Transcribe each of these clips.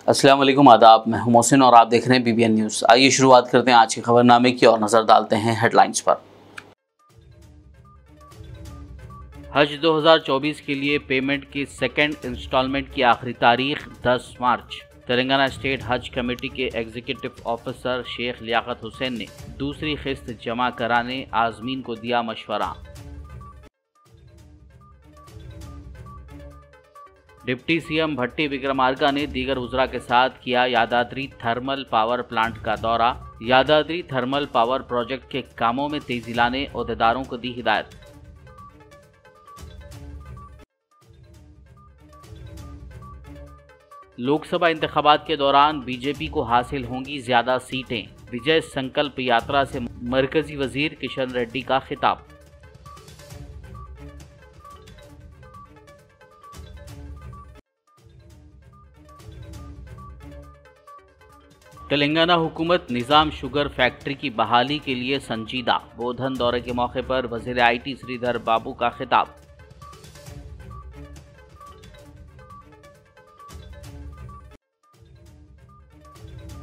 अस्सलाम वालेकुम, आदाब। मैं हूं मोहसिन और आप देख रहे हैं BBN न्यूज़। आइए शुरुआत करते हैं आज के खबरनामे की और नज़र डालते हैं हेडलाइंस पर। हज 2024 के लिए पेमेंट की सेकेंड इंस्टॉलमेंट की आखिरी तारीख 10 मार्च। तेलंगाना स्टेट हज कमेटी के एग्जीक्यूटिव ऑफिसर शेख लियाकत हुसैन ने दूसरी किस्त जमा कराने आज़मीन को दिया मशवरा। डिप्टी सीएम भट्टी विक्रमार्का ने दीगर वज़रा के साथ किया यादाद्री थर्मल पावर प्लांट का दौरा। यादाद्री थर्मल पावर प्रोजेक्ट के कामों में तेजी लाने ओहदेदारों को दी हिदायत। लोकसभा इंतखाबात के दौरान बीजेपी को हासिल होंगी ज्यादा सीटें। विजय संकल्प यात्रा से मरकजी वजीर किशन रेड्डी का खिताब। तेलंगाना हुकूमत निज़ाम शुगर फैक्ट्री की बहाली के लिए संजीदा। बोधन दौरे के मौके पर वज़ीर IT श्रीधर बाबू का खिताब।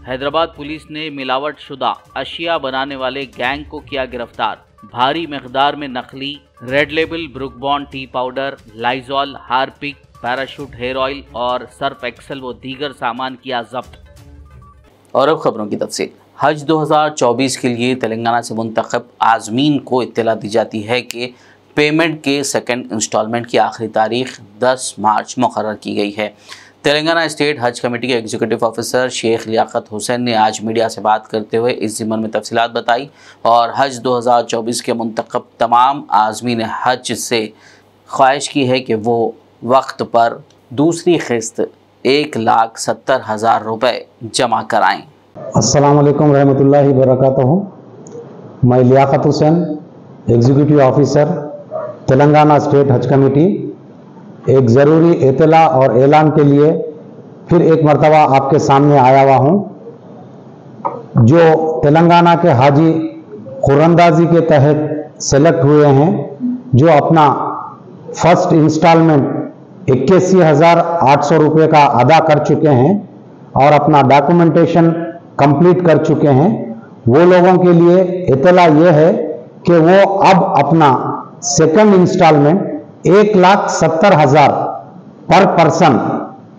हैदराबाद पुलिस ने मिलावट शुदा अशिया बनाने वाले गैंग को किया गिरफ्तार। भारी मकदार में नकली red label Brooke Bond tea powder, Lysol, Harpic, Parachute hair oil और सर्फ एक्सेल व दीगर सामान किया जब्त। और अब खबरों की तफसील। हज 2024 के लिए तेलंगाना से मुंतखब आज़मीन को इत्तला दी जाती है कि पेमेंट के सेकंड इंस्टॉलमेंट की आखिरी तारीख 10 मार्च मुकर्रर की गई है। तेलंगाना स्टेट हज कमेटी के एग्जीक्यूटिव ऑफिसर शेख लियाकत हुसैन ने आज मीडिया से बात करते हुए इस ज़िम्मन में तफसीलात बताई और हज 2024 के मुंतखब तमाम आज़मीन हज से ख्वाहिश की है कि वो वक्त पर दूसरी किस्त 1,70,000 रुपये जमा कराएं। अस्सलाम वालेकुम रहमतुल्लाहि बरकातहू। मैं Liaquat Hussain, executive officer Telangana state Haj committee, एक ज़रूरी इत्तला और ऐलान के लिए फिर एक मरतबा आपके सामने आया हुआ हूँ। जो तेलंगाना के हाजी कुर्रंदाजी के तहत सेलेक्ट हुए हैं, जो अपना फर्स्ट इंस्टॉलमेंट 81,800 रुपये का अदा कर चुके हैं और अपना डॉक्यूमेंटेशन कंप्लीट कर चुके हैं, वो लोगों के लिए इत्तला ये है कि वो अब अपना सेकंड इंस्टॉलमेंट 1,70,000 पर पर्सन,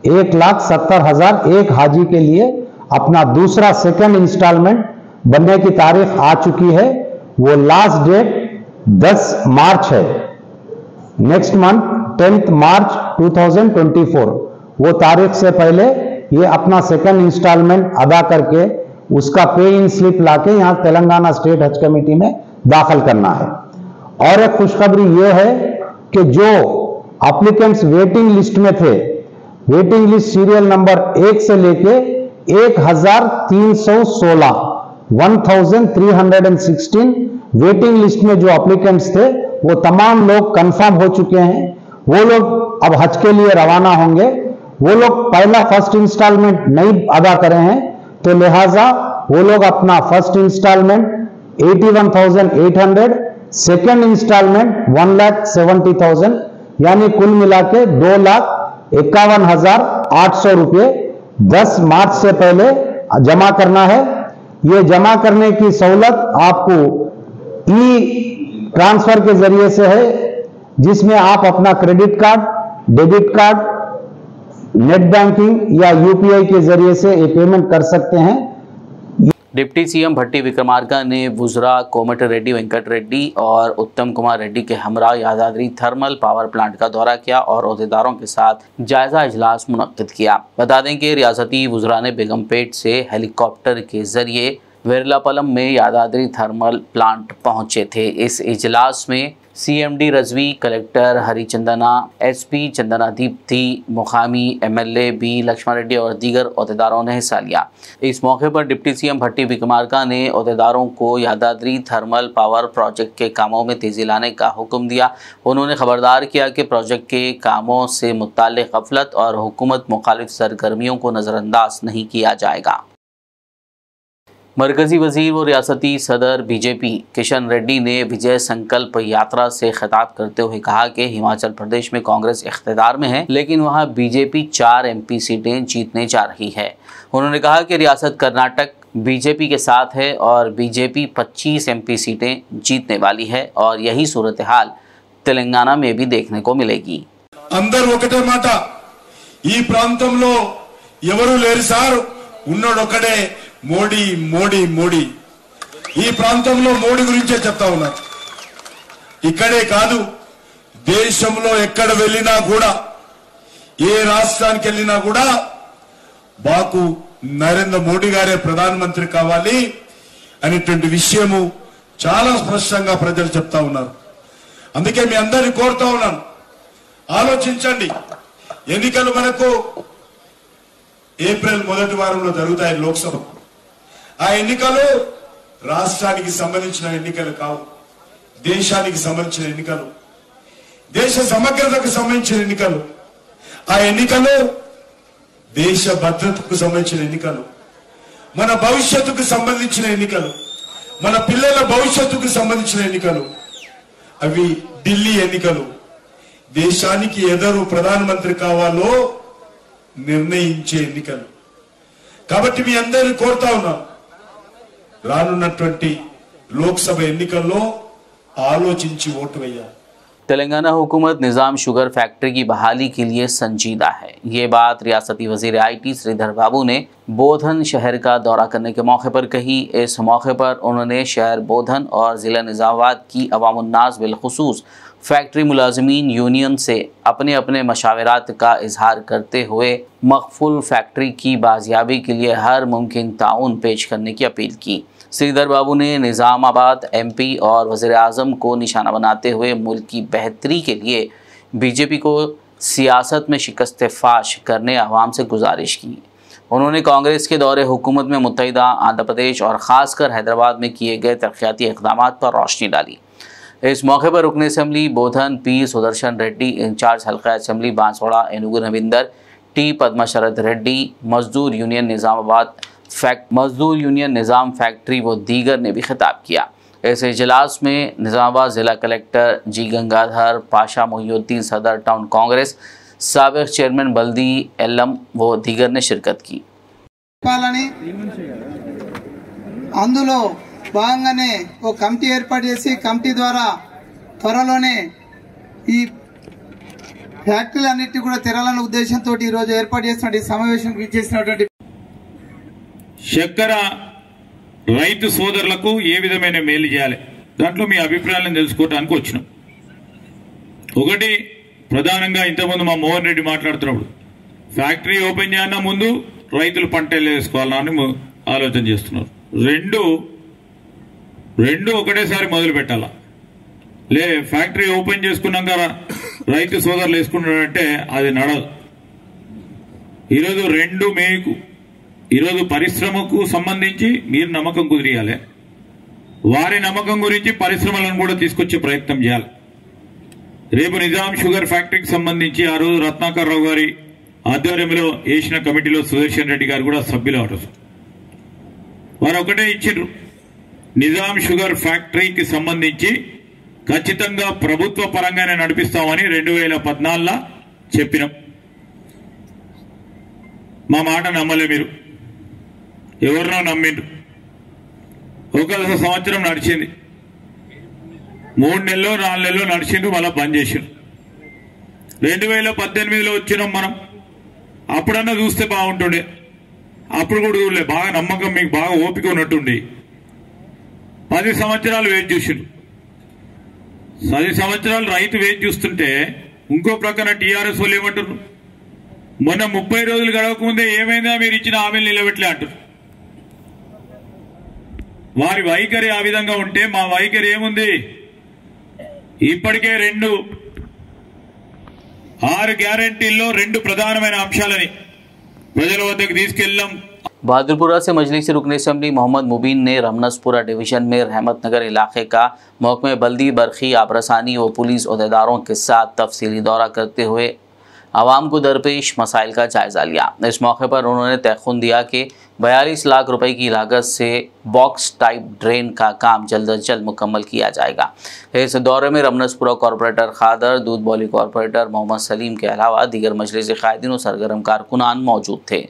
1,70,000 एक हाजी के लिए अपना दूसरा सेकंड इंस्टॉलमेंट बनने की तारीख आ चुकी है। वो लास्ट डेट 10 मार्च है, नेक्स्ट मंथ 10 मार्च 2024। वो तारीख से पहले ये अपना सेकंड इंस्टॉलमेंट अदा करके उसका पे इन स्लिप लाके यहाँ तेलंगाना स्टेट हज कमेटी में दाखिल करना है। और एक खुशखबरी ये है कि जो एप्लीकेंट्स वेटिंग लिस्ट में थे, वेटिंग लिस्ट सीरियल नंबर 1 से लेके 1,316 1316 वेटिंग लिस्ट में जो एप्लीकेंट्स थे वो तमाम लोग कंफर्म हो चुके हैं। वो लोग अब हज के लिए रवाना होंगे। वो लोग पहला फर्स्ट इंस्टॉलमेंट नहीं अदा करे हैं, तो लिहाजा वो लोग अपना फर्स्ट इंस्टॉलमेंट 81,800, सेकेंड इंस्टॉलमेंट 1,70,000, यानी कुल मिला के 2,51,800 रुपये 10 मार्च से पहले जमा करना है। ये जमा करने की सहूलत आपको ई ट्रांसफर के जरिए से है, जिसमें आप अपना credit card, debit card, net banking या UPI के जरिए से ये पेमेंट कर सकते हैं। डिप्टी सीएम भट्टी विक्रमार्का ने वुज़रा कोमट रेड्डी, वेंकट रेड्डी और उत्तम कुमार रेड्डी के हमरा यादाद्री थर्मल पावर प्लांट का दौरा किया और अहदेदारों के साथ जायजा इजलास मुनक्किद किया। बता दें कि रियासती वुज़रा ने बेगमपेट से हेलीकॉप्टर के जरिए वेरलापलम में यादाद्री थर्मल प्लांट पहुंचे थे। इस इजलास में CMD Rizvi, collector Harichandana, SP Chandana Deepti, मुकामी MLA B लक्ष्मण रेड्डी और दीगर अहदेदारों ने हिस्सा लिया। इस मौके पर डिप्टी सीएम भट्टी विक्रमार्का ने अहदेदारों को यादाद्री थर्मल पावर प्रोजेक्ट के कामों में तेजी लाने का हुक्म दिया। उन्होंने खबरदार किया कि प्रोजेक्ट के कामों से मुताल्लिक़ गफलत और हुकूमत मुखालिफ सरगर्मियों को नज़रअंदाज नहीं किया जाएगा। मरकजी वजीर व रियासती सदर बीजेपी किशन रेड्डी ने विजय संकल्प यात्रा से खिताब करते हुए कहा कि हिमाचल प्रदेश में कांग्रेस इख्तिदार में है, लेकिन वहां बीजेपी 4 MP सीटें जीतने जा रही है। उन्होंने कहा कि रियासत कर्नाटक बीजेपी के साथ है और बीजेपी 25 MP सीटें जीतने वाली है और यही सूरत हाल तेलंगाना में भी देखने को मिलेगी। अंदर ఒకటే మాట ఈ ప్రాంతంలో ఎవరు లేరు సార్ ఉన్నోడొకడే మోడీ మోడీ మోడీ ఈ ప్రాంతంలో మోడీ గురించే చెప్తా ఉన్నారు। ఇక్కడే కాదు దేశంలో ఎక్కడ వెళ్ళినా కూడా ఏ రాష్ట్రానికి వెళ్ళినా కూడా బాకు నరేంద్ర మోడీ గారే ప్రధానమంత్రి కావాలి అనేటువంటి విషయము చాలా స్పష్టంగా ప్రజలు చెప్తా ఉన్నారు। అందుకే మీ అందరిని కోరుతా ఉన్నాను, ఆలోచించండి। ఎన్నికలు మనకు ఏప్రిల్ మొదటి వారంలో జరుగుతాయి లోక్సభ। ఆ ఎన్నికలు రాష్ట్రానికి సంబంధించిన ఎన్నికలు కావు, దేశానికి సంబంధించిన ఎన్నికలు, దేశ సమగ్రతకు సంబంధించిన ఎన్నికలు। ఆ ఎన్నికలు దేశ భద్రతకు సంబంధించిన ఎన్నికలు, మన భవిష్యత్తుకు సంబంధించిన ఎన్నికలు, మన పిల్లల భవిష్యత్తుకు సంబంధించిన ఎన్నికలు। అవి ఢిల్లీ ఎన్నికలు, దేశానికి ఎవరు ప్రధానమంత్రి కావాలో నిర్ణయించే ఎన్నికలు। కాబట్టి మీ అందరిని కోరుతా ఉన్నాం, రానున్నటువంటి లోక్సభ ఎన్నికల్లో ఆలోచించి ఓటు వేయాలి। तेलंगाना हुकूमत निज़ाम शुगर फैक्ट्री की बहाली के लिए संजीदा है। ये बात रियासती वज़ीर IT श्रीधर बाबू ने बोधन शहर का दौरा करने के मौके पर कही। इस मौके पर उन्होंने शहर बोधन और ज़िला निज़ामाबाद की अवामुन्नास बिलखुसूस फैक्ट्री मुलाजमीन यूनियन से अपने अपने मशावरात का इजहार करते हुए मकफूल फैक्ट्री की बाजियाबी के लिए हर मुमकिन ताउन पेश करने की अपील की। श्रीधर बाबू ने निज़ामाबाद MP और वज़ीर-ए-आज़म को निशाना बनाते हुए मुल्क की बेहतरी के लिए बीजेपी को सियासत में शिकस्त फाश करने अवाम से गुजारिश की। उन्होंने कांग्रेस के दौरे हुकूमत में मुत्तहिदा आंध्र प्रदेश और ख़ासकर हैदराबाद में किए गए तरक्याती इक़दाम पर रोशनी डाली। इस मौके पर रुकन असम्बली बोधन P सुदर्शन रेड्डी, इंचार्ज हल्का असम्बली बांसवाड़ा एनुगु रविंदर T पद्मा शरद रेड्डी, मजदूर यूनियन निज़ाम फैक्ट्री व दीगर ने भी खिताब किया। इस इजलास में निज़ामाबाद ज़िला कलेक्टर G गंगाधर पाशा मोहिउद्दीन, सदर टाउन कांग्रेस, साबिक चेयरमैन बल्दी एलम व दीगर ने शिरकत की। అందులో భాగంగానే ఓ కమిటీ ఏర్పాటు చేసి కమిటీ ద్వారా త్వరలోనే ఈ ఫ్యాక్టరీలన్నిటి కూడా తెరాలన్న ఉద్దేశంతో ఈ రోజు ఏర్పాటు చేసిన ఈ సమావేశానికి చేసినటువంటి చక్కెర రైతు సోదరులకు ఏ విధమైన మేలు చేయాలి, దాంట్లో మీ అభిప్రాయాలను తెలుసుకోవడానికి వచ్చినాం। ఒకటి ప్రధానంగా ఇంతకుముందు మా మోహన్ రెడ్డి మాట్లాడుతున్నప్పుడు ఫ్యాక్టరీ ఓపెన్ చేయన ముందు రైతులు పంటలు వేసుకోవాలని ఆలోచన చేస్తున్నారు। రెండు ఒకటేసారి మొదలు పెట్టాలా, లే ఫ్యాక్టరీ ఓపెన్ చేసుకున్నాక రైతు సోదరులు వేసుకున్నారంటే అది నడదు। ఈరోజు పరిశ్రమకు సంబంధించి మీరు నమ్మకం కుదిరియాలి, వారి నమ్మకం గురించి పరిశ్రమలను కూడా తీసుకొచ్చే ప్రయత్నం చేయాలి। రేపు నిజాం షుగర్ ఫ్యాక్టరీకి సంబంధించి ఆ రోజు రత్నాకర్ రావు గారి ఆధ్వర్యంలో వేసిన కమిటీలో సుదర్శన్ రెడ్డి గారు కూడా సభ్యులు అవరు। వారు ఒకటే ఇచ్చారు, నిజాం షుగర్ ఫ్యాక్టరీకి సంబంధించి ఖచ్చితంగా ప్రభుత్వ పరంగానే నడిపిస్తామని 2014లో చెప్పినాం। మా మాట నమ్మలే, మీరు ఎవరినో నమ్మిండ్రు। ఒక సంవత్సరం నడిచింది, 3 నెలలు 4 నెలలు నడిచిండ్రు, మళ్ళీ బంద్ చేసిండ్రు। 2018లో వచ్చినాం మనం, అప్పుడన్నా చూస్తే బాగుంటుండే, అప్పుడు కూడా చూడలే, బాగా నమ్మకం మీకు బాగా ఓపిక ఉన్నట్టుండి 10 సంవత్సరాలు వెయిట్ చూసిండ్రు। 10 సంవత్సరాలు రైతు వెయిట్ చూస్తుంటే ఇంకో ప్రక్కన TRS వాళ్ళు ఏమంటారు, మొన్న 30 రోజులు గడవకముందే ఏమైందా మీరు ఇచ్చిన హామీలు నిలబెట్టలే అంటారు। వారి వైఖరి ఆ విధంగా ఉంటే మా వైఖరి ఏముంది, ఇప్పటికే 6 గ్యారెంటీల్లో 2 ప్రధానమైన అంశాలని ప్రజల వద్దకు తీసుకెళ్లాం। बहादुरपुरा से मजलिस रुकन असम्बली मोहम्मद मुबीन ने रमनसपुरा डिवीज़न में रहमत नगर इलाके का महकमे बल्दी बरखी आबरसानी व पुलिस अहदेदारों के साथ तफसीली दौरा करते हुए आवाम को दरपेश मसाइल का जायज़ा लिया। इस मौके पर उन्होंने तयख़ुन दिया कि 42 लाख रुपए की लागत से बॉक्स टाइप ड्रेन का काम जल्द अज जल्द मुकम्मल किया जाएगा। इस दौरे में रमनसपुरा कॉरपोरेटर खादर, दूध बौली कॉरपोरेटर मोहम्मद सलीम के अलावा दीगर मजलिस कायदीन और सरगर्म कारकुनान मौजूद थे।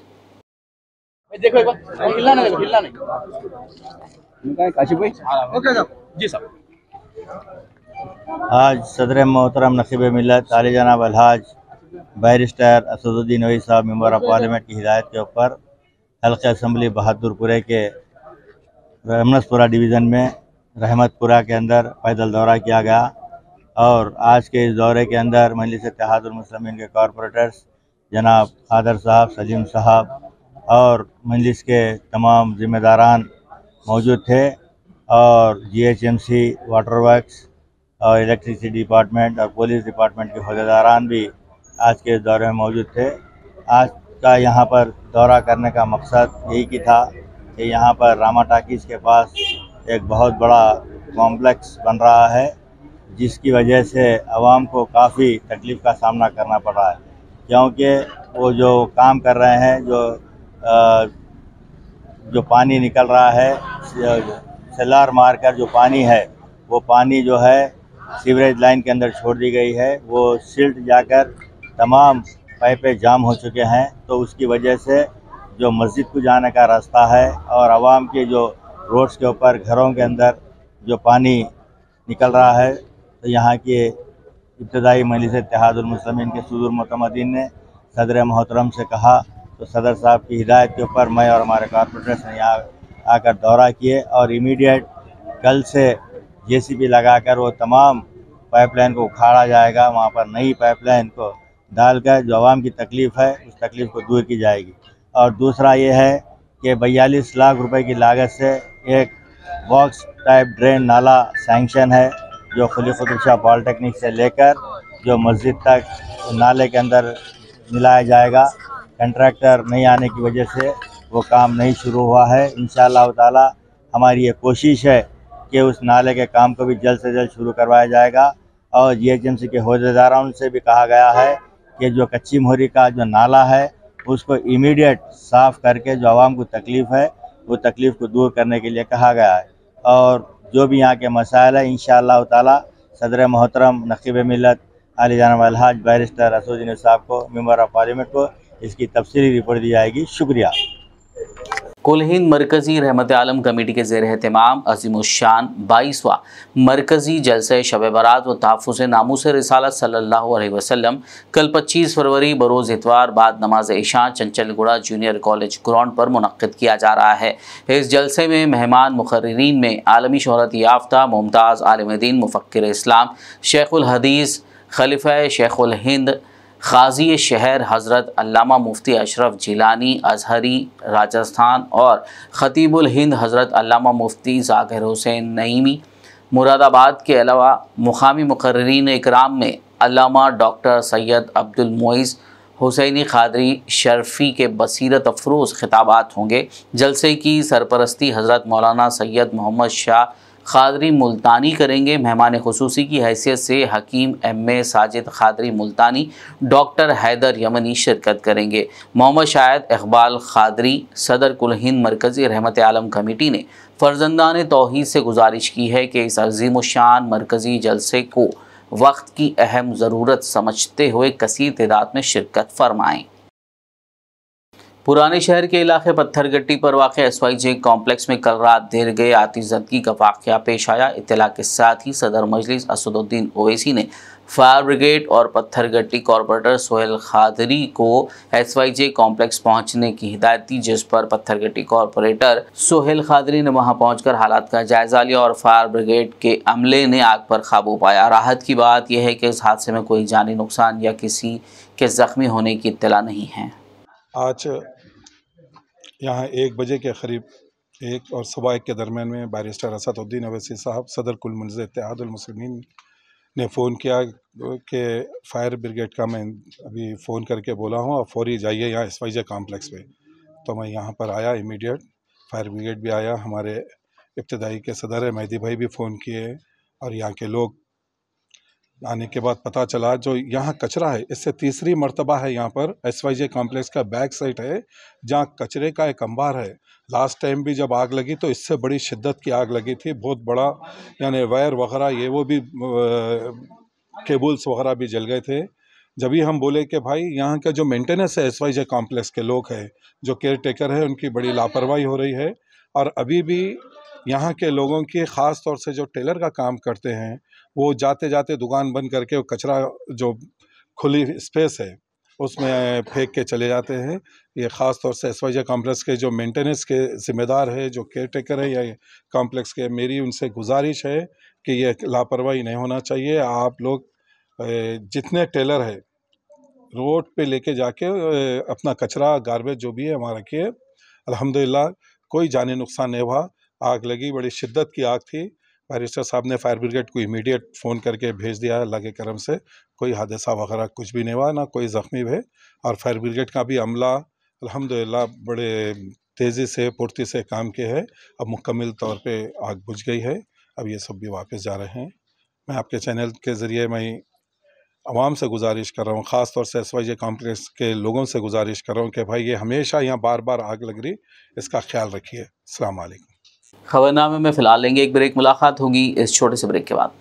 आज सदर मोहतरम नकीब मिल्लत आली जनाब अलहाज बैरिस्टर असदुद्दीन ओवैसी साहब मेंबर ऑफ पार्लियामेंट की हिदायत के ऊपर हल्के असम्बली बहादुरपुरे के रमनसपुरा डिवीज़न में रहमतपुरा के अंदर पैदल दौरा किया गया और आज के इस दौरे के अंदर मजलिस इत्तेहादुल मुस्लिमीन के कॉरपोरेटर्स जनाब खादर साहब, सलीम साहब और मजलिस के तमाम ज़िम्मेदारान मौजूद थे और GHMC, वाटर वर्क्स और इलेक्ट्रिसिटी डिपार्टमेंट और पुलिस डिपार्टमेंट के अहदेदारान भी आज के इस दौरे में मौजूद थे। आज का यहाँ पर दौरा करने का मकसद यही की था कि यहाँ पर रामा टाकीज़ के पास एक बहुत बड़ा कॉम्प्लेक्स बन रहा है, जिसकी वजह से आवाम को काफ़ी तकलीफ़ का सामना करना पड़ रहा है, क्योंकि वो जो काम कर रहे हैं, जो पानी निकल रहा है, सेलार मारकर जो पानी है, वो पानी जो है सीवरेज लाइन के अंदर छोड़ दी गई है। वो सिल्ट जाकर तमाम पाइपें जाम हो चुके हैं, तो उसकी वजह से जो मस्जिद को जाने का रास्ता है और आवाम के जो रोड्स के ऊपर घरों के अंदर जो पानी निकल रहा है, तो यहाँ के इब्तदाई मजलिस इत्तेहादुल मुस्लिमीन के सदर मुतमदीन ने सदर मोहतरम से कहा, तो सदर साहब की हिदायत के ऊपर मैं और हमारे कॉरपोरेटर्स ने यहाँ आकर दौरा किए और इमीडिएट कल से JCB लगाकर वो तमाम पाइपलाइन को उखाड़ा जाएगा। वहाँ पर नई पाइपलाइन को डालकर जो आवाम की तकलीफ़ है उस तकलीफ़ को दूर की जाएगी। और दूसरा ये है कि 42 लाख रुपए की लागत से एक बॉक्स टाइप ड्रेन नाला सैंक्शन है, जो खुली खुदकुशा पॉलिटेक्निक से लेकर जो मस्जिद तक नाले के अंदर मिलाया जाएगा। कंट्रैक्टर नहीं आने की वजह से वो काम नहीं शुरू हुआ है। इंशाअल्लाह ताला हमारी ये कोशिश है कि उस नाले के काम को भी जल्द से जल्द शुरू करवाया जाएगा। और GHMC के अहदेदारों से भी कहा गया है कि जो कच्ची मोहरी का जो नाला है उसको इमीडिएट साफ़ करके जो आवाम को तकलीफ़ है वो तकलीफ़ को दूर करने के लिए कहा गया है। और जो भी यहाँ के मसाइल है इंशाअल्लाह ताला सदर मोहतरम नकीब मिल्लत आली जनाब अलहाज बैरिस्टर असदुद्दीन साहब को, मेंबर ऑफ पार्लियामेंट को, इसकी तफसीली रिपोर्ट दी जाएगी। शुक्रिया। कुल हिंद मरकज़ी रहमत आलम कमेटी के ज़ेर एहतमाम अज़ीमुश्शान 22वां मरकज़ी जलसे शब बरात व तहफ़्फ़ुज़ नामूस रिसालत सल्लल्लाहु अलैहि वसल्लम कल 25 फरवरी बरोज़ इतवार बाद नमाज इशा चंचलगुड़ा जूनियर कॉलेज ग्राउंड पर मुनक़्क़िद किया जा रहा है। इस जलसे में मेहमान मुक़र्रिरीन में आलमी शोहरत याफ्ता मुमताज़ आलिम दीन मुफ़क्किर इस्लाम शेखुल हदीस खलीफ़ा शेखुल हिंद क़ाज़ी शहर हज़रत अल्लामा मुफ्ती अशरफ जिलानी अज़हरी राजस्थान और ख़तीबुल हिंद हज़रत अल्लामा मुफ्ती ज़ाकिर हुसैन नईमी मुरादाबाद के अलावा मुक़ामी मुक़र्रिरीन इकराम में अल्लामा डॉक्टर सैयद अब्दुल मोइज़ हुसैनी क़ादरी शर्फ़ी के बसीरत अफरोज़ खिताबात होंगे। जलसे की सरपरस्ती हज़रत मौलाना सैयद मोहम्मद शाह क़ादरी मुल्तानी करेंगे। मेहमान खुसूसी की हैसियत से हकीम MA साजिद क़ादरी मुल्तानी, डॉक्टर हैदर यमनी शिरकत करेंगे। मोहम्मद शाहिद इकबाल क़ादरी सदर कुल हिंद मरकज़ी रहमत आलम कमेटी ने फ़र्जंदान तौहीद से गुजारिश की है कि इस अज़ीमुश्शान मरकज़ी जलसे को वक्त की अहम ज़रूरत समझते हुए कसीर तादाद में शिरकत फरमाएँ। पुराने शहर के इलाके पत्थरगट्टी पर वाक़ SYJ कॉम्प्लेक्स में कल रात देर गए आतिशज़दगी का वाक़या पेश आया। इत्तला के साथ ही सदर मजलिस असदुद्दीन ओवैसी ने फायर ब्रिगेड और पत्थरगट्टी कॉरपोरेटर सोहेल क़ादरी को SYJ कॉम्प्लेक्स पहुंचने की हिदायत दी, जिस पर पत्थरगट्टी कॉरपोरेटर सोहेल क़ादरी ने वहां पहुंचकर हालात का जायज़ा लिया और फायर ब्रिगेड के अमले ने आग पर काबू पाया। राहत की बात यह है कि इस हादसे में कोई जानी नुकसान या किसी के ज़ख्मी होने की इत्तला नहीं है। आज यहाँ 1 बजे के करीब 1 और सुबह 1 के दरमियान में बैरिस्टर असदुद्दीन ओवैसी साहब सदर कुल मजलिस इत्तेहादुल मुस्लिमीन ने फ़ोन किया कि फायर ब्रिगेड का मैं अभी फ़ोन करके बोला हूँ और फौरी जाइए यहाँ SYJ कॉम्प्लेक्स पे। तो मैं यहाँ पर आया, इमीडिएट फायर ब्रिगेड भी आया, हमारे इब्तदाई के सदर मेहदी भाई भी फ़ोन किए और यहाँ के लोग आने के बाद पता चला जो यहाँ कचरा है, इससे तीसरी मर्तबा है यहाँ पर SYJ कॉम्प्लेक्स का बैक साइड है जहाँ कचरे का एक अंबार है। लास्ट टाइम भी जब आग लगी तो इससे बड़ी शिद्दत की आग लगी थी, बहुत बड़ा, यानी वायर वगैरह ये वो भी केबल्स वगैरह भी जल गए थे। जब ही हम बोले कि भाई यहाँ का जो मेंटेनेंस है SYJ कॉम्प्लेक्स के लोग हैं, जो केयर टेकर है, उनकी बड़ी लापरवाही हो रही है और अभी भी यहाँ के लोगों की ख़ास तौर से जो टेलर का काम करते हैं वो जाते जाते दुकान बंद करके वो कचरा जो खुली स्पेस है उसमें फेंक के चले जाते हैं। ये ख़ास तौर से SYJ कॉम्प्लेक्स के जो मेंटेनेंस के ज़िम्मेदार है, जो केयर टेकर है या कॉम्प्लेक्स के, मेरी उनसे गुजारिश है कि ये लापरवाही नहीं होना चाहिए। आप लोग जितने टेलर है रोड पे लेके जाके अपना कचरा गार्बेज जो भी है हमारा रखिए। अल्हम्दुलिल्लाह कोई जानी नुकसान नहीं हुआ। आग लगी, बड़ी शिद्दत की आग थी। बैरिस्टर साहब ने फायर ब्रिगेड को इमीडिएट फ़ोन करके भेज दिया। अल्लाह के करम से कोई हादसा वगैरह कुछ भी नहीं हुआ, ना कोई ज़ख्मी हुए और फायर ब्रिगेड का भी अमला अल्हम्दुलिल्लाह बड़े तेज़ी से फुर्ती से काम किए है। अब मुकम्मल तौर पे आग बुझ गई है। अब ये सब भी वापस जा रहे हैं। मैं आपके चैनल के ज़रिए मैं आवाम से गुजारिश कर रहा हूँ, ख़ास तौर से SYJ कॉम्प्लेक्स के लोगों से गुजारिश कर रहा हूँ कि भाई ये हमेशा यहाँ बार बार आग लग रही, इसका ख्याल रखिए। अस्सलाम वालेकुम। खबरनामे में फ़िलहाल लेंगे एक ब्रेक, मुलाकात होगी इस छोटे से ब्रेक के बाद।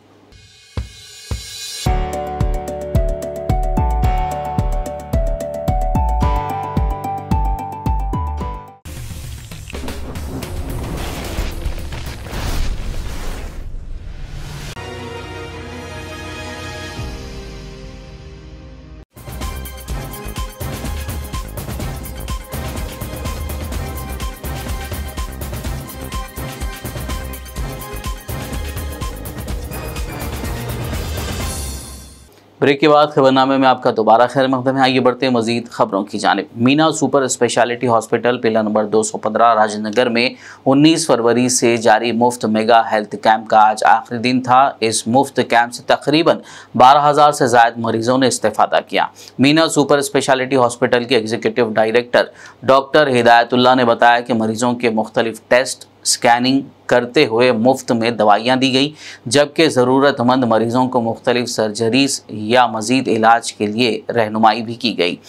ब्रेक के बाद खबरनामे में आपका दोबारा खैर मकदम है। आइए बढ़ते हैं मजीद खबरों की जानिब। Meena super speciality hospital pillar number 215 Rajendra Nagar में 19 फरवरी से जारी मुफ्त मेगा हेल्थ कैंप का आज आखिरी दिन था। इस मुफ्त कैंप से तकरीबन 12,000 से ज़ायद मरीजों ने इस्तेफादा किया। मीना सुपर स्पेशलिटी हॉस्पिटल के एग्जीक्यूटिव डायरेक्टर डॉक्टर हिदायतुल्लाह ने बताया कि मरीजों के मुख्तलिफ टेस्ट स्कैनिंग करते हुए मुफ्त में दवाइयाँ दी गई, जबकि ज़रूरतमंद मरीज़ों को मुख्तलिफ सर्जरीज या मज़ीद इलाज के लिए रहनुमाई भी की गई।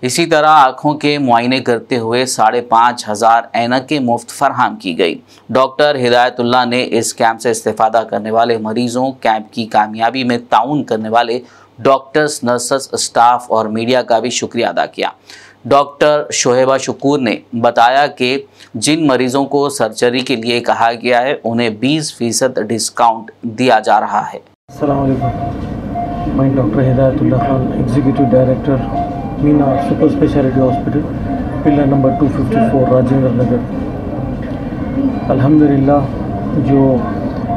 इसी तरह आँखों के मुआयने करते हुए 5,500 ऐनकें मुफ्त फराहम की गई। डॉक्टर हिदायतुल्लाह ने इस कैंप से इस्तेफादा करने वाले मरीज़ों, कैंप की कामयाबी में ताउन करने वाले डॉक्टर्स, नर्सेस, स्टाफ और मीडिया का भी शुक्रिया अदा किया। डॉक्टर शोहेबा शुकूर ने बताया कि जिन मरीजों को सर्जरी के लिए कहा गया है उन्हें 20% डिस्काउंट दिया जा रहा है। अस्सलाम वालेकुम, मैं doctor Hidayatullah Khan, executive director Meena super speciality hospital pillar number 254 Rajendra Nagar. अल्हम्दुलिल्लाह जो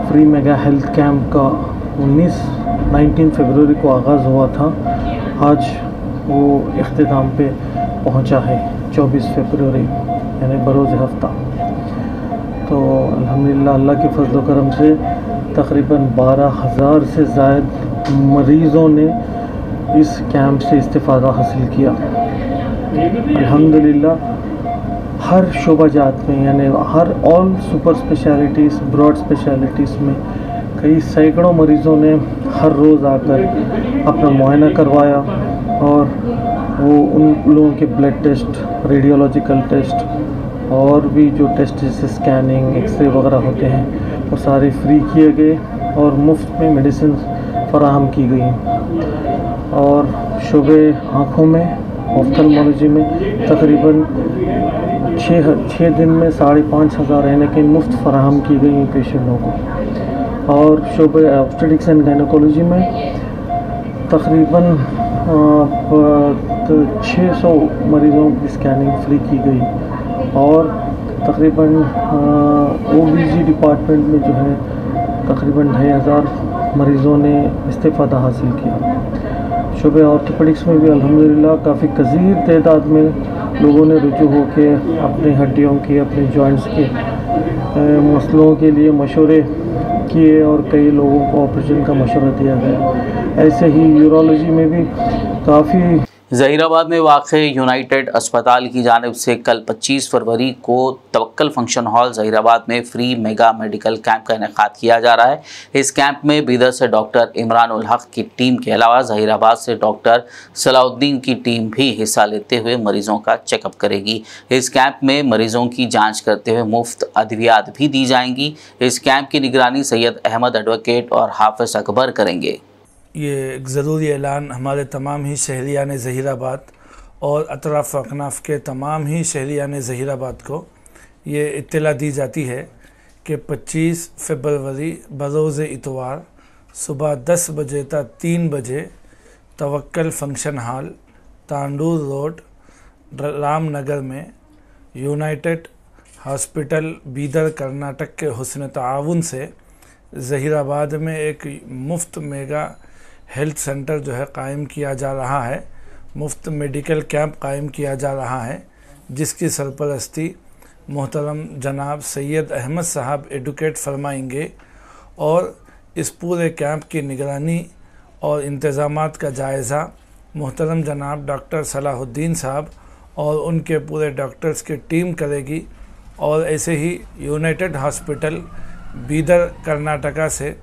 फ्री मेगा हेल्थ कैंप का 19 फरवरी को आगाज़ हुआ था, आज वो इख्तिताम पे पहुंचा है 24 फरवरी यानी बरोज़ हफ्ता। तो अल्हम्दुलिल्लाह अल्लाह के फजल करम से तकरीबन 12,000 से ज़ायद मरीज़ों ने इस कैंप से इस्तिफ़ादा हासिल किया। अल्हम्दुलिल्लाह हर शोबा जात में यानी हर all super specialities, broad specialities में कई सैकड़ों मरीज़ों ने हर रोज़ आकर अपना मुआयना करवाया और वो उन लोगों के ब्लड टेस्ट, रेडियोलॉजिकल टेस्ट और भी जो टेस्ट जैसे स्कैनिंग, एक्सरे वगैरह होते हैं वो सारे फ्री किए गए और मुफ्त में मेडिसिन फराहम की गई। और शोबे आँखों में, ऑफ्थल्मोलॉजी में तकरीबन 6 दिन में 5,500 ऐनकें मुफ्त फराहम की गई पेशेंटों को। और शोबे ऑब्स्टेटिक्स एंड गायनेकोलॉजी में तकरीबन 600 मरीज़ों की स्कैनिंग फ्री की गई और तकरीबन OBG डिपार्टमेंट में जो है तकरीबन 2,500 मरीज़ों ने इस्तिफ़ादा हासिल किया। शोबे ऑर्थोपेडिक्स में भी अल्हम्दुलिल्लाह काफ़ी कसीर तादाद में लोगों ने रुजू होकर अपने हड्डियों के, अपने जॉइंट्स के मसलों के लिए मशवरे किए और कई लोगों को ऑपरेशन का मशवरा दिया गया। ऐसे ही यूरोलॉजी में भी काफ़ी जहीराबाद में वाक़े यूनाइटेड अस्पताल की जानिब से कल 25 फरवरी को तवक्कल फंक्शन हॉल जहीराबाद में फ्री मेगा मेडिकल कैंप का इनेकाद किया जा रहा है। इस कैंप में बीदर से डॉक्टर इमरान उल हक की टीम के अलावा जहीराबाद से डॉक्टर सलाउद्दीन की टीम भी हिस्सा लेते हुए मरीजों का चेकअप करेगी। इस कैंप में मरीजों की जाँच करते हुए मुफ्त अद्वियात भी दी जाएंगी। इस कैंप की निगरानी सैयद अहमद एडवोकेट और हाफिज अकबर करेंगे। ये एक ज़रूरी ऐलान हमारे तमाम ही शहरियान ज़हीराबाद और अतराफ़ अकनाफ़ के तमाम ही शहरियान ज़हीराबाद को ये इत्तला दी जाती है कि 25 फरवरी बरोज़ इतवार सुबह 10 बजे तक 3 बजे Tawakkal function hall Tandur road Ramnagar में यूनाइटेड हॉस्पिटल बीदर कर्नाटक के हुस्न ताउन से जहीराबाद में एक मुफ्त मेगा हेल्थ सेंटर जो है कायम किया जा रहा है, मुफ्त मेडिकल कैंप कायम किया जा रहा है, जिसकी सरपरस्ती मोहतरम जनाब सैयद अहमद साहब एडवोकेट फरमाएंगे। और इस पूरे कैंप की निगरानी और इंतज़ामात का जायज़ा मोहतरम जनाब डॉक्टर सलाहुद्दीन साहब और उनके पूरे डॉक्टर्स की टीम करेगी। और ऐसे ही यूनाइटेड हॉस्पिटल बीदर कर्नाटका से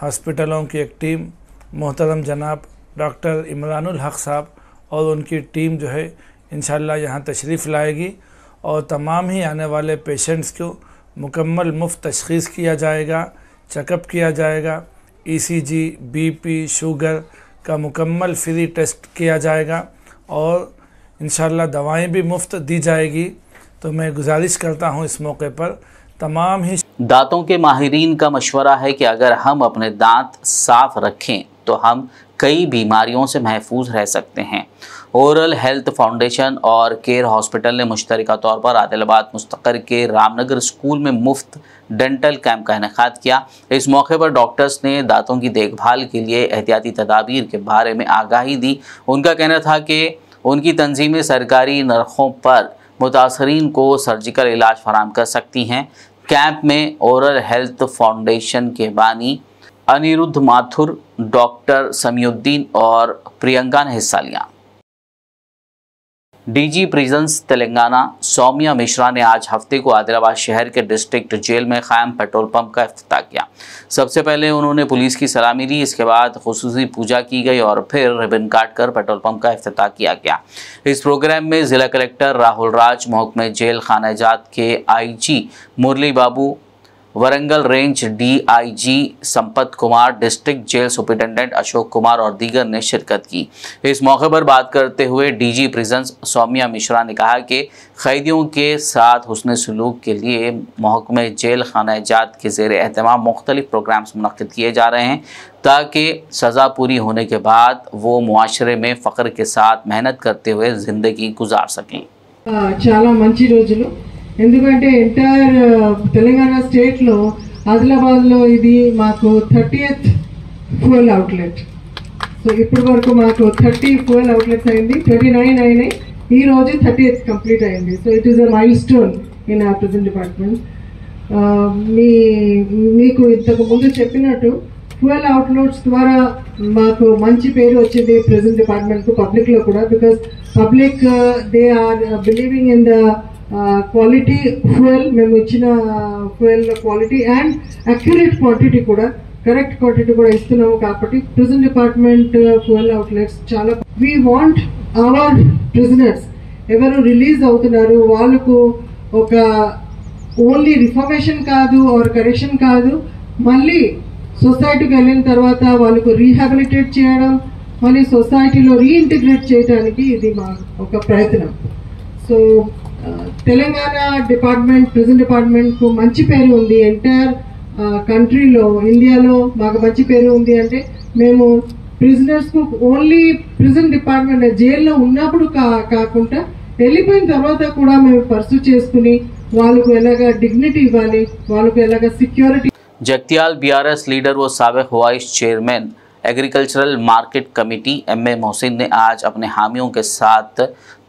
हॉस्पिटलों की एक टीम मोहतरम जनाब डॉक्टर इमरान उल हक साहब और उनकी टीम जो है इंशाअल्लाह यहाँ तशरीफ़ लाएगी और तमाम ही आने वाले पेशेंट्स को मुकम्मल मुफ्त तशख़ीस किया जाएगा, चेकअप किया जाएगा, ECG, BP, शुगर का मुकम्मल फ्री टेस्ट किया जाएगा और इंशाअल्लाह दवाएं भी मुफ्त दी जाएगी। तो मैं गुजारिश करता हूँ इस मौके पर तमाम ही दांतों के माहिरीन का मशवरा है कि अगर हम अपने दांत साफ रखें तो हम कई बीमारियों से महफूज रह सकते हैं। ओरल हेल्थ फाउंडेशन और केयर हॉस्पिटल ने मुश्तरका तौर पर आदिलाबाद मुस्तकर के रामनगर स्कूल में मुफ्त डेंटल कैंप का इनेकाद किया। इस मौके पर डॉक्टर्स ने दांतों की देखभाल के लिए एहतियाती तदाबीर के बारे में आगाही दी। उनका कहना था कि उनकी तंजीमें सरकारी नरखों पर मुतासरीन को सर्जिकल इलाज फराहम कर सकती हैं। कैंप में ओरल हेल्थ फाउंडेशन के बानी अनिरुद्ध माथुर, डॉक्टर समीउद्दीन और प्रियंका ने हिस्सा लिया। डीजी प्रिजन्स तेलंगाना सौम्या मिश्रा ने आज हफ्ते को आदिलाबाद शहर के डिस्ट्रिक्ट जेल में कायम पेट्रोल पंप का इफ्तिताह किया। सबसे पहले उन्होंने पुलिस की सलामी दी, इसके बाद खुसूसी पूजा की गई और फिर रिबन काट कर पेट्रोल पंप का इफ्तिताह किया गया। इस प्रोग्राम में जिला कलेक्टर राहुल राज, महकमे जेल खाना जात के IG Murali Babu, Warangal range DIG Sampath Kumar, district jail superintendent Ashok Kumar और दीगर ने शिरकत की। इस मौके पर बात करते हुए डीजी प्रिजन्स सौम्या मिश्रा ने कहा कि कैदियों के साथ हुस्न सलूक के लिए महकमे जेल खाना जात के ज़ेर एहतमाम मुख्तलिफ प्रोग्राम्स मुनक्किद किए जा रहे हैं ताकि सज़ा पूरी होने के बाद वो मुआशरे में फ़ख्र के साथ मेहनत करते हुए ज़िंदगी गुजार सकें। చాలా మంచి రోజులు, ఎందుకంటే ఎంటైర్ తెలంగాణ స్టేట్లో ఆదిలాబాద్లో ఇది మాకు 30th ఫ్యూయల్ అవుట్లెట్. సో ఇప్పటి వరకు మాకు 30 ఫ్యూయల్ అవుట్లెట్స్ అయింది, 29 అయినాయి, ఈ రోజు 30th కంప్లీట్ అయింది. So it is a mile stone in our prison department. మీకు ఇంతకు ముందు చెప్పినట్టు ఫ్యూయల్ అవుట్లెట్స్ ద్వారా మాకు మంచి పేరు వచ్చింది ప్రిజన్ డిపార్ట్మెంట్కు, పబ్లిక్లో కూడా. Because public they are believing in the quality fuel, మేము ఇచ్చిన fuel quality and accurate quantity కూడా, కరెక్ట్ క్వాంటిటీ కూడా ఇస్తున్నాము. కాబట్టి ప్రిజన్ డిపార్ట్మెంట్ ఫ్యూయల్ అవుట్లెట్స్ చాలా, వీ వాంట్ అవర్ ప్రిజనర్స్ ఎవరు రిలీజ్ అవుతున్నారు వాళ్ళకు ఒక ఓన్లీ రిఫర్మేషన్ కాదు ఆర్ కరెక్షన్ కాదు, మళ్ళీ సొసైటీకి వెళ్ళిన తర్వాత వాళ్ళకు రీహాబిలిటేట్ చేయడం, మళ్ళీ సొసైటీలో రీఇంటిగ్రేట్ చేయడానికి ఇది మా ఒక ప్రయత్నం. సో తెలంగాణ డిపార్ట్మెంట్, ప్రిజన్ డిపార్ట్మెంట్కు మంచి పేరు ఉంది ఎంటైర్ కంట్రీలో, ఇండియాలో మాకు మంచి పేరు ఉంది. అంటే మేము ప్రిజనర్స్కు ఓన్లీ ప్రిజన్ డిపార్ట్మెంట్ జైల్లో ఉన్నప్పుడు కాకుండా వెళ్ళిపోయిన తర్వాత కూడా మేము పర్సూ చేసుకుని వాళ్ళకు ఎలాగా డిగ్నిటీ ఇవ్వాలి, వాళ్ళకు ఎలాగా సిక్యూరిటీ. जगतियाल BRS लीडर व साबिक vice chairman agricultural market committee MA Mohsin ने आज अपने हामियों के साथ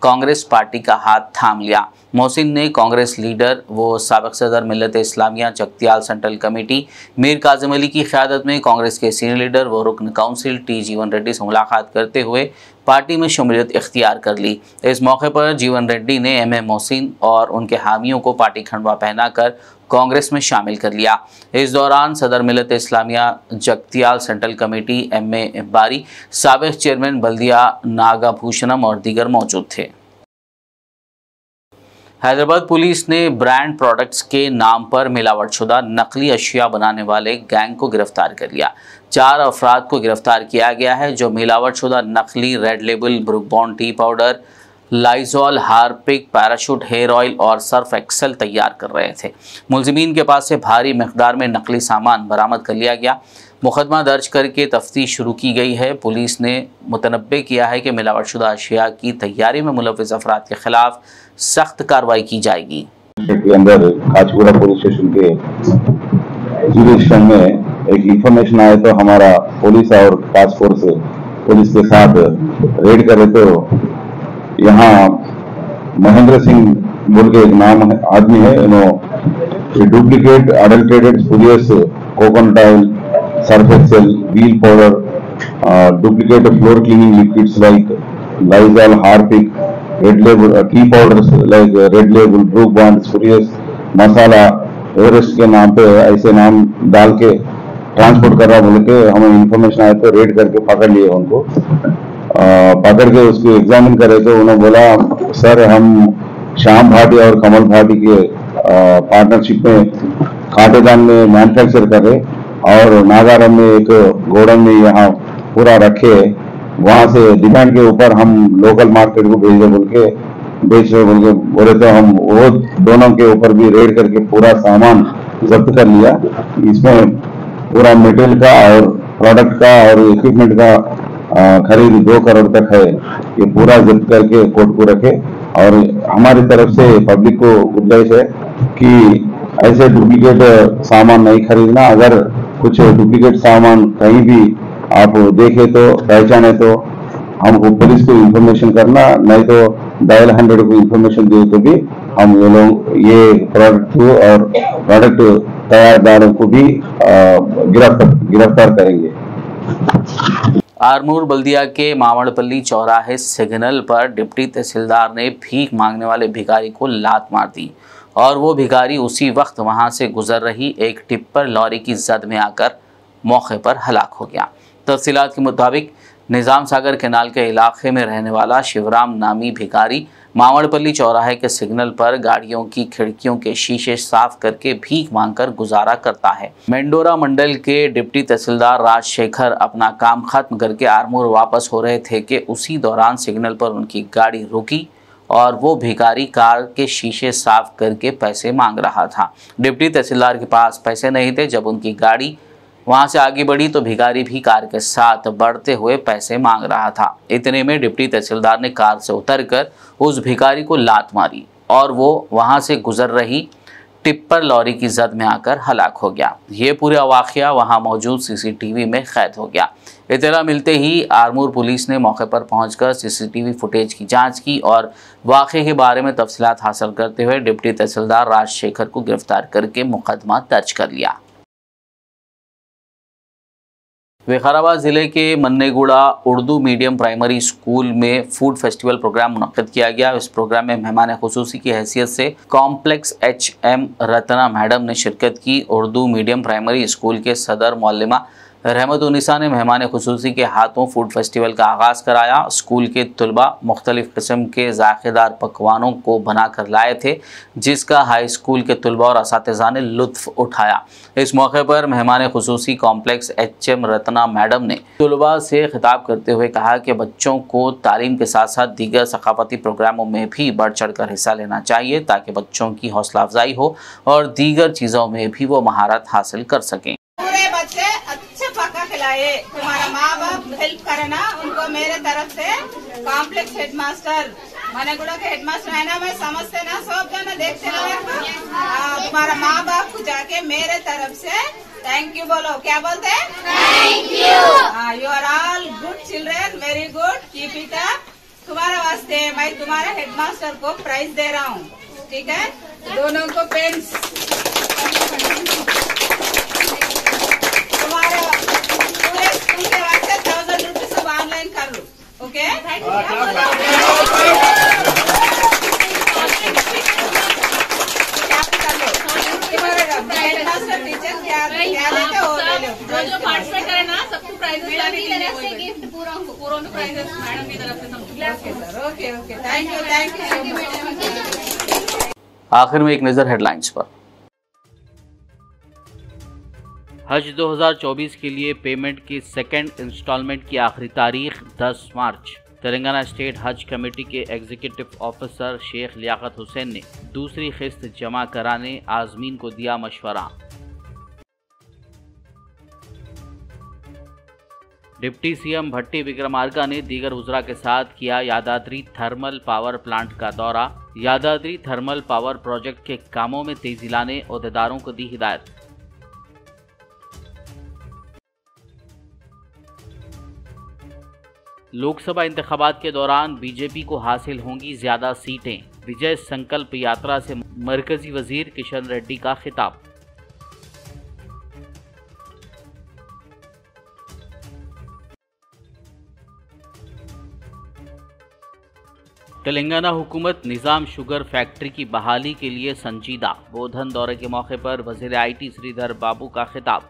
कांग्रेस पार्टी का हाथ थाम लिया। मोहसिन ने कांग्रेस लीडर व साबिक सदर मिल्लत इस्लामिया जगतियाल सेंट्रल कमेटी मीर काजिम अली की क़यादत में कांग्रेस के सीनियर लीडर व रुकन काउंसिल टी जीवन रेड्डी से मुलाकात करते हुए पार्टी में शमूलियत इख्तियार कर ली। इस मौके पर जीवन रेड्डी ने एम ए मोहसिन और उनके हामियों को पार्टी खंडवा पहनाकर कांग्रेस में शामिल कर लिया। इस दौरान सदर Millat Islamia Jagtial central committee M A Bari, साबिक चेयरमैन बल्दिया नागाभूषणम और दीगर मौजूद थे। हैदराबाद पुलिस ने ब्रांड प्रोडक्ट्स के नाम पर मिलावटशुदा नकली अशिया बनाने वाले गैंग को गिरफ्तार कर लिया। 4 अफराद को गिरफ्तार किया गया है जो मिलावटशुदा नकली red label Brooke Bond tea powder, Lysol, Harpic, Parachute hair oil और सर्फ एक्सेल तैयार कर रहे थे। मुलजिमीन के पास से भारी मिकदार में नकली सामान बरामद कर लिया गया। मुकदमा दर्ज करके तफ्तीश शुरू की गई है। पुलिस ने मुतनब्बे किया है कि मिलावटशुदा अशिया की तैयारी में मुलव्विस अफराद के खिलाफ सख्त कार्रवाई की जाएगी। के अंदर काचगुड़ा पुलिस स्टेशन के जुरिडिक्शन में एक इंफॉर्मेशन आया तो हमारा पुलिस और टास्क फोर्स पुलिस के साथ रेड करे तो यहाँ महेंद्र सिंह बोल के एक नाम आदमी है, duplicate adulterated spurious coconut oil, Surf Excel, Wheel powder, duplicate floor cleaning liquids like Lizol, Harpic, Red Label tea powders like Red Label, Brooke Bond, spurious masala, Everest के नाम पे ऐसे नाम डाल के ट्रांसपोर्ट कर रहा बोल के हमें इंफॉर्मेशन आया तो रेड करके पकड़ लिए उनको। पकड़ के उसको एग्जामिन करे तो उन्होंने बोला सर हम श्याम भाटी और कमल भाटी के पार्टनरशिप में कांटेदान में मैन्युफैक्चर कर रहे और नागारम में एक गोडाउन में यहाँ पूरा रखे, वहां से डिमांड के ऊपर हम लोकल मार्केट को बेच रहे बोल के बोले तो हम वो दोनों के ऊपर भी रेड करके पूरा सामान जब्त कर लिया। इसमें पूरा मटेरियल का और प्रोडक्ट का और इक्विपमेंट का खरीद 2 करोड़ तक है। ये पूरा जब्त करके कोर्ट को रखे और हमारी तरफ से पब्लिक को गुजारिश है कि ऐसे डुप्लीकेट सामान नहीं खरीदना। अगर कुछ डुप्लीकेट सामान कहीं भी आप देखे तो पहचाने तो हमको पुलिस को इंफॉर्मेशन करना, नहीं तो डायल 100 को इंफॉर्मेशन दे तो भी हम ये लोग ये प्रोडक्ट और प्रोडक्ट तैयारदारों को भी गिरफ्तार करेंगे। आरमूर बल्दिया के मावड़पल्ली चौराहे सिग्नल पर डिप्टी तहसीलदार ने भीख मांगने वाले भिखारी को लात मार दी और वो भिखारी उसी वक्त वहां से गुजर रही एक टिप्पर लॉरी की जद में आकर मौके पर हलाक हो गया। तफसीलात के मुताबिक निज़ाम सागर केनाल के इलाके में रहने वाला शिवराम नामी भिखारी मावड़पल्ली चौराहे के सिग्नल पर गाड़ियों की खिड़कियों के शीशे साफ करके भीख मांगकर गुजारा करता है। मेंडोरा मंडल के डिप्टी तहसीलदार राजशेखर अपना काम खत्म करके आरमूर वापस हो रहे थे कि उसी दौरान सिग्नल पर उनकी गाड़ी रुकी और वो भिखारी कार के शीशे साफ करके पैसे मांग रहा था। डिप्टी तहसीलदार के पास पैसे नहीं थे। जब उनकी गाड़ी वहां से आगे बढ़ी तो भिखारी भी कार के साथ बढ़ते हुए पैसे मांग रहा था। इतने में डिप्टी तहसीलदार ने कार से उतरकर उस भिखारी को लात मारी और वो वहां से गुजर रही टिप्पर लॉरी की जद में आकर हलाक हो गया। ये पूरा वाक़या वहां मौजूद सीसीटीवी में कैद हो गया। इत्तला मिलते ही आरमूर पुलिस ने मौके पर पहुंचकर सीसीटीवी फुटेज की जांच की और वाक़े के बारे में तफसीलात हासिल करते हुए डिप्टी तहसीलदार राजशेखर को गिरफ्तार करके मुकदमा दर्ज कर लिया। विकाराबाद ज़िले के मन्नेगुड़ा उर्दू मीडियम प्राइमरी स्कूल में फूड फेस्टिवल प्रोग्राम मुनक्किद किया गया। इस प्रोग्राम में मेहमान खुसूसी की हैसियत से कॉम्प्लेक्स HM रत्ना मैडम ने शिरकत की। उर्दू मीडियम प्राइमरी स्कूल के सदर मौलमा रहमतुन्निसा ने मेहमान खुसूसी के हाथों फूड फेस्टिवल का आगाज़ कराया। स्कूल के तलबा मुख्तलिफ़ किस्म के ज़ायक़ेदार पकवानों को बना कर लाए थे, जिसका हाई स्कूल के तलबा और असातिज़ा ने लुत्फ़ उठाया। इस मौके पर मेहमान खुसूसी कॉम्प्लेक्स HM रत्ना मैडम ने तलबा से खिताब करते हुए कहा कि बच्चों को तालीम के साथ साथ दीगर सकाफ़ती प्रोग्रामों में भी बढ़ चढ़ कर हिस्सा लेना चाहिए ताकि बच्चों की हौसला अफजाई हो और दीगर चीज़ों में भी वो महारत हासिल कर सकें। पूरे बच्चे अच्छे पका खिलाए, तुम्हारा माँ बाप हेल्प करना उनको मेरे तरफ से। कॉम्प्लेक्स हेडमास्टर मनेगुड़ा के हेडमास्टर है ना, मैं समझते ना सब जन देखते ना, तुम्हारा माँ बाप को जाके मेरे तरफ से थैंक यू बोलो। क्या बोलते हैं? Thank you. You are all good children, very good, keep it up. तुम्हारे वास्ते मैं तुम्हारे हेडमास्टर को प्राइज दे रहा हूँ। ठीक है, दोनों को पेन्स तुम्हारे पूरे स्कूल के वास्ते 1000 रुपीज सब ऑनलाइन कर लो। ओके, हेडमास्टर टीचर क्या लेते हो, जो पार्टिसिपेट करे ना सबको प्राइजेस गिफ्ट पूरा प्राइजेस मैडम की तरफ से। Okay okay, thank you. आखिर में एक नजर हेडलाइंस पर। हज 2024 के लिए पेमेंट की सेकेंड इंस्टॉलमेंट की आखिरी तारीख 10 मार्च। तेलंगाना स्टेट हज कमेटी के एग्जीक्यूटिव ऑफिसर शेख लियाकत हुसैन ने दूसरी किस्त जमा कराने आज़मीन को दिया मशवरा। डिप्टी सीएम भट्टी विक्रमार्का ने दीगर वज़रा के साथ किया यादाद्री थर्मल पावर प्लांट का दौरा। यादाद्री थर्मल पावर प्रोजेक्ट के कामों में तेजी लाने ओहदेदारों को दी हिदायत। लोकसभा इंतखाबात के दौरान बीजेपी को हासिल होंगी ज्यादा सीटें। विजय संकल्प यात्रा से मरकजी वजीर किशन रेड्डी का खिताब। तेलंगाना हुकूमत निजाम शुगर फैक्ट्री की बहाली के लिए संजीदा। बोधन दौरे के मौके पर वजीर आईटी श्रीधर बाबू का खिताब।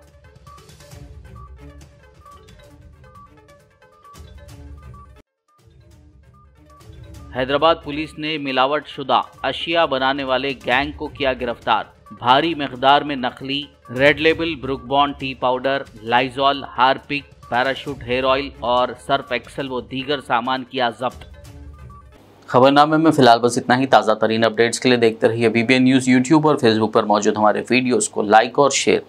हैदराबाद पुलिस ने मिलावट शुदा अशिया बनाने वाले गैंग को किया गिरफ्तार। भारी मकदार में नकली red label Brooke Bond tea powder, Lysol, Harpic, Parachute hair oil और सर्फ एक्सेल व दीगर सामान किया जब्त। खबरनामे में फिलहाल बस इतना ही। ताज़ा तरीन अपडेट्स के लिए देखते रहिए BBN न्यूज़ यूट्यूब और फेसबुक पर मौजूद हमारे वीडियोज़ को लाइक और शेयर